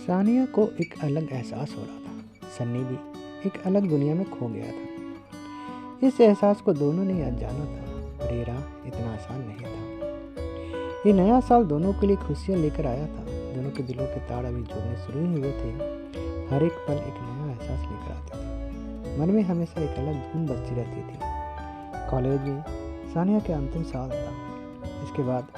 सानिया को एक अलग एहसास हो रहा था। सन्नी भी एक अलग दुनिया में खो गया था। इस एहसास को दोनों ने आज जाना था, पर ये राह इतना आसान नहीं था। ये नया साल दोनों के लिए खुशियाँ लेकर आया था। दोनों के दिलों के तार अभी जुड़ने शुरू ही हुए थे। हर एक पल एक नया एहसास लेकर आते थे। मन में हमेशा एक अलग धुन बजती रहती थी। कॉलेज में सानिया के अंतिम साल था। इसके बाद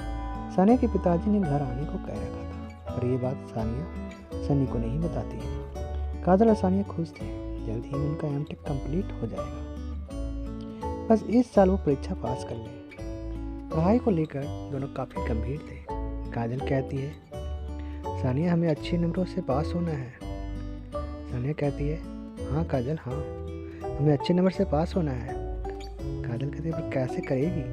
सानिया के पिताजी ने घर आने को कह रखा था, पर ये बात सानिया सन्नी को नहीं बताती है। काजल और सानिया खुश थे, जल्द ही उनका एमटेक कंप्लीट हो जाएगा। बस इस साल वो परीक्षा पास कर ले। पढ़ाई को लेकर दोनों काफ़ी गंभीर थे। काजल कहती है, सानिया हमें अच्छे नंबरों से पास होना है। सानिया कहती है, हाँ काजल हाँ, हमें अच्छे नंबर से पास होना है। काजल कहती है, पर कैसे करेगी?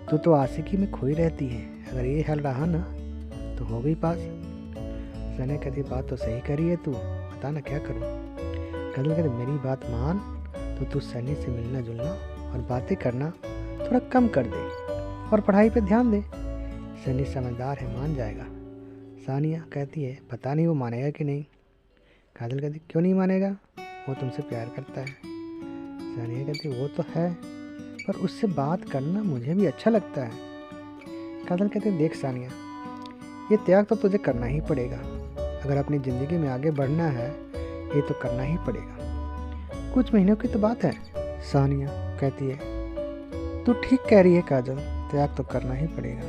तू तो आशिकी में खोई रहती है। अगर ये हाल रहा ना तो हो गई पास। सानिया कहती है, बात तो सही करी है तू, बता ना क्या करूँ। काजल कहती, मेरी बात मान तो तू सन्नी से मिलना जुलना और बातें करना थोड़ा कम कर दे और पढ़ाई पे ध्यान दे। सन्नी समझदार है, मान जाएगा। सानिया कहती है, पता नहीं वो मानेगा कि नहीं। काजल कहती, क्यों नहीं मानेगा? वो तुमसे प्यार करता है। सानिया कहती, वो तो है, पर उससे बात करना मुझे भी अच्छा लगता है। काजल कहती, देख सानिया, ये त्याग तो तुझे करना ही पड़ेगा। अगर अपनी ज़िंदगी में आगे बढ़ना है ये तो करना ही पड़ेगा। कुछ महीनों की तो बात है। सानिया कहती है, तू ठीक कह रही है काजल, त्याग तो करना ही पड़ेगा,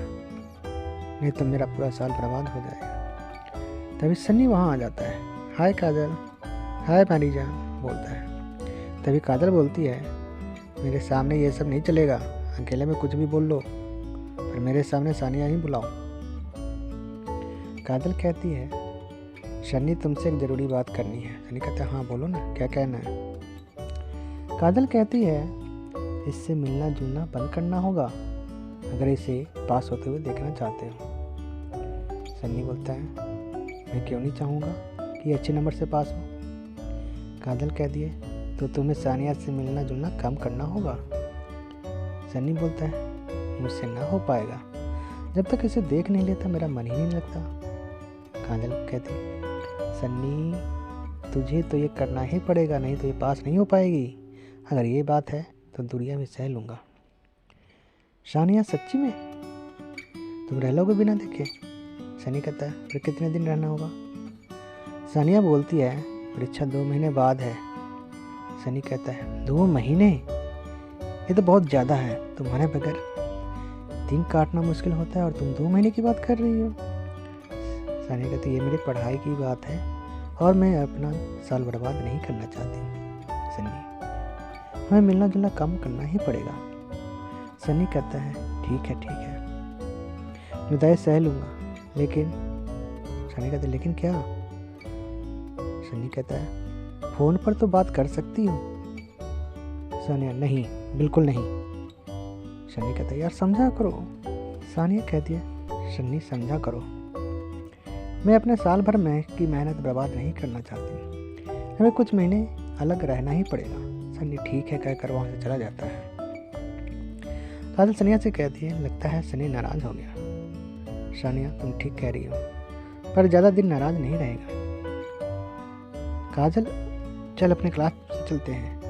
नहीं तो मेरा पूरा साल बर्बाद हो जाएगा। तभी सन्नी वहाँ आ जाता है। हाय काजल, हाय मेरी जान बोलता है। तभी काजल बोलती है, मेरे सामने ये सब नहीं चलेगा, अकेले में कुछ भी बोल लो, पर मेरे सामने सानिया ही बुलाओ। काजल कहती है, सन्नी तुमसे एक ज़रूरी बात करनी है। सन्नी कहता है, हाँ बोलो ना, क्या कहना है। काजल कहती है, इससे मिलना जुलना बंद करना होगा अगर इसे पास होते हुए देखना चाहते हो। सन्नी बोलता है, मैं क्यों नहीं चाहूँगा कि अच्छे नंबर से पास हो। काजल कहती है, तो तुम्हें सानिया से मिलना जुलना कम करना होगा। सन्नी बोलता है, मुझसे ना हो पाएगा, जब तक इसे देख नहीं लेता मेरा मन ही नहीं लगता। काजल कहती, सन्नी तुझे तो ये करना ही पड़ेगा, नहीं तो ये पास नहीं हो पाएगी। अगर ये बात है तो दुनिया में सह लूँगा। सानिया, सच्ची में तुम रह लोगे बिना देखे? सन्नी कहता है, फिर कितने दिन रहना होगा? सानिया बोलती है, परीक्षा 2 महीने बाद है। सन्नी कहता है, 2 महीने? ये तो बहुत ज़्यादा है। तुम्हारे बगैर दिन काटना मुश्किल होता है और तुम 2 महीने की बात कर रही हो। सानिया कहती है, ये मेरी पढ़ाई की बात है और मैं अपना साल बर्बाद नहीं करना चाहती। सन्नी, हमें मिलना जुलना कम करना ही पड़ेगा। सन्नी कहता है, ठीक है, जुदाई सह लूँगा, लेकिन सन्नी कहता है, लेकिन क्या? सन्नी कहता है, फ़ोन पर तो बात कर सकती हो। सानिया, नहीं, बिल्कुल नहीं। सन्नी कहता है, यार समझा करो। सानिया कहती है, सन्नी समझा करो, मैं अपने साल भर में की मेहनत बर्बाद नहीं करना चाहती। हमें कुछ महीने अलग रहना ही पड़ेगा। सन्नी ठीक है कहकर वहाँ से चला जाता है। काजल सानिया से कहती है, लगता है सन्नी नाराज़ हो गया। सानिया, तुम ठीक कह रही हो, पर ज़्यादा दिन नाराज़ नहीं रहेगा। काजल, चल अपने क्लास से चलते हैं,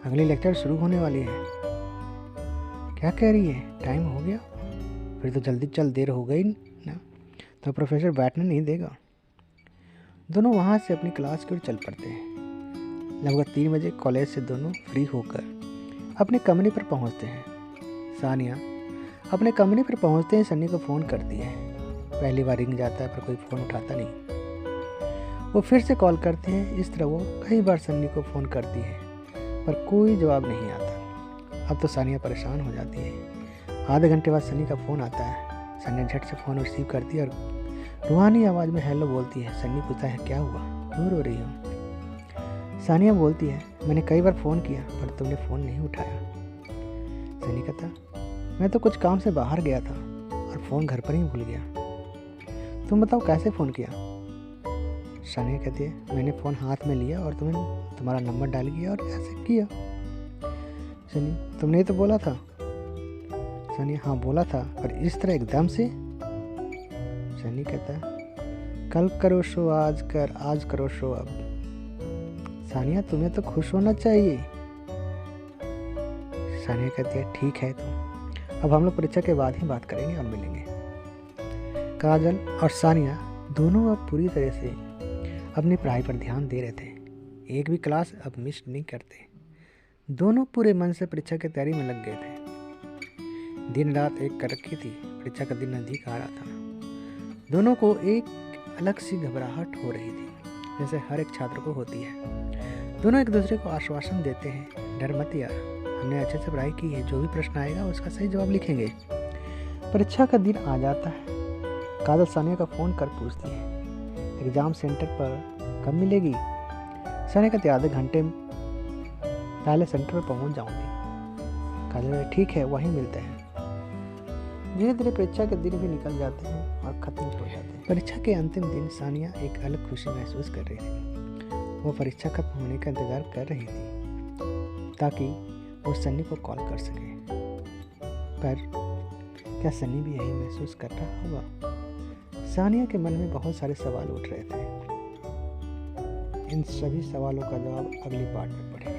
अगली लेक्चर शुरू होने वाली है। क्या कह रही है, टाइम हो गया? फिर तो जल्दी चल, देर हो गई ना तो प्रोफेसर बैठने नहीं देगा। दोनों वहाँ से अपनी क्लास की ओर चल पड़ते हैं। लगभग 3 बजे कॉलेज से दोनों फ्री होकर अपने कमरे पर पहुँचते हैं। सानिया अपने कमरे पर पहुँचते ही सन्नी को फ़ोन करती है। पहली बार रिंग जाता है पर कोई फ़ोन उठाता नहीं। वो फिर से कॉल करती है। इस तरह वो कई बार सन्नी को फ़ोन करती है पर कोई जवाब नहीं आता। अब तो सानिया परेशान हो जाती है। आधे घंटे बाद सन्नी का फ़ोन आता है। सन्नी झट से फ़ोन रिसीव करती है और रूहानी आवाज़ में हेलो बोलती है। सन्नी पूछता है, क्या हुआ, क्यों रो रही हो? सानिया बोलती है, मैंने कई बार फ़ोन किया पर तुमने फ़ोन नहीं उठाया। सन्नी कहता, मैं तो कुछ काम से बाहर गया था और फ़ोन घर पर ही भूल गया। तुम बताओ कैसे फ़ोन किया? सानिया कहती है, मैंने फ़ोन हाथ में लिया और तुम्हारा नंबर डाल किया और ऐसे किया। सन्नी, तुमने ही तो बोला था। सन्नी, हाँ बोला था, पर इस तरह एकदम से? सन्नी कहता है, कल करो शो आज कर, आज करो शो अब। सानिया तुम्हें तो खुश होना चाहिए। सानिया कहती है ठीक है, तो अब हम लोग परीक्षा के बाद ही बात करेंगे और मिलेंगे। काजल और सानिया दोनों अब पूरी तरह से अपनी पढ़ाई पर ध्यान दे रहे थे। एक भी क्लास अब मिस नहीं करते। दोनों पूरे मन से परीक्षा की तैयारी में लग गए थे। दिन रात एक कर रखी थी। परीक्षा का दिन नज़दीक आ रहा था। दोनों को एक अलग सी घबराहट हो रही थी, जैसे हर एक छात्र को होती है। दोनों एक दूसरे को आश्वासन देते हैं, डर मत यार, हमने अच्छे से पढ़ाई की है, जो भी प्रश्न आएगा उसका सही जवाब लिखेंगे। परीक्षा का दिन आ जाता है। काजल सानिया का फ़ोन कर पूछती है एग्ज़ाम सेंटर पर कब मिलेगी। सानिया कहती है आधे घंटे पहले सेंटर पर पहुंच जाऊंगी। काजल ठीक है, वहीं मिलते हैं। धीरे धीरे परीक्षा के दिन भी निकल जाते हैं और ख़त्म हो जाते हैं। परीक्षा के अंतिम दिन सानिया एक अलग खुशी महसूस कर रही थी। वो परीक्षा खत्म होने का इंतज़ार कर रही थी ताकि वो सन्नी को कॉल कर सके। पर क्या सन्नी भी यही महसूस कर रहा होगा? सानिया के मन में बहुत सारे सवाल उठ रहे थे। इन सभी सवालों का जवाब अगली पार्ट में पढ़ेगा।